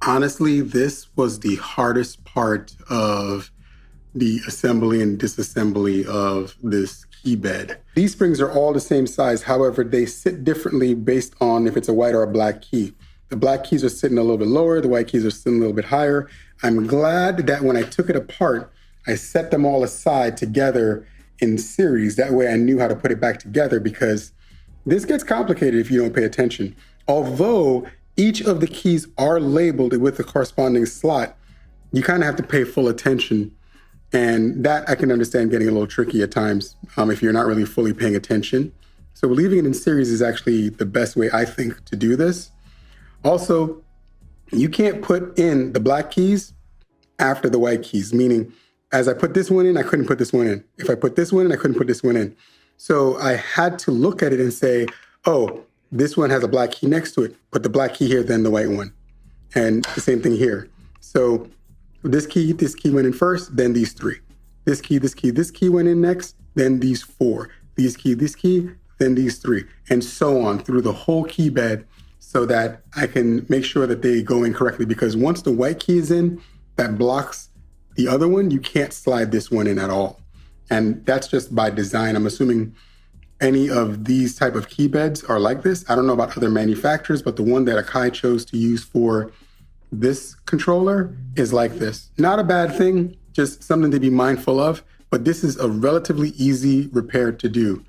Honestly, this was the hardest part of the assembly and disassembly of this key bed. These springs are all the same size. However, they sit differently based on if it's a white or a black key. The black keys are sitting a little bit lower. The white keys are sitting a little bit higher. I'm glad that when I took it apart, I set them all aside together in series. That way I knew how to put it back together, because this gets complicated if you don't pay attention. Although each of the keys are labeled with the corresponding slot, you kind of have to pay full attention. And that I can understand getting a little tricky at times if you're not really fully paying attention. So leaving it in series is actually the best way, I think, to do this. Also, you can't put in the black keys after the white keys, meaning as I put this one in, I couldn't put this one in. If I put this one in, I couldn't put this one in. So I had to look at it and say, oh, this one has a black key next to it. Put the black key here, then the white one. And the same thing here. So this key went in first, then these three. This key went in next, then these four. This key, then these three. And so on through the whole key bed, so that I can make sure that they go in correctly. Because once the white key is in, that blocks the other one, you can't slide this one in at all. And that's just by design. I'm assuming any of these type of key beds are like this. I don't know about other manufacturers, but the one that Akai chose to use for this controller is like this. Not a bad thing, just something to be mindful of, but this is a relatively easy repair to do.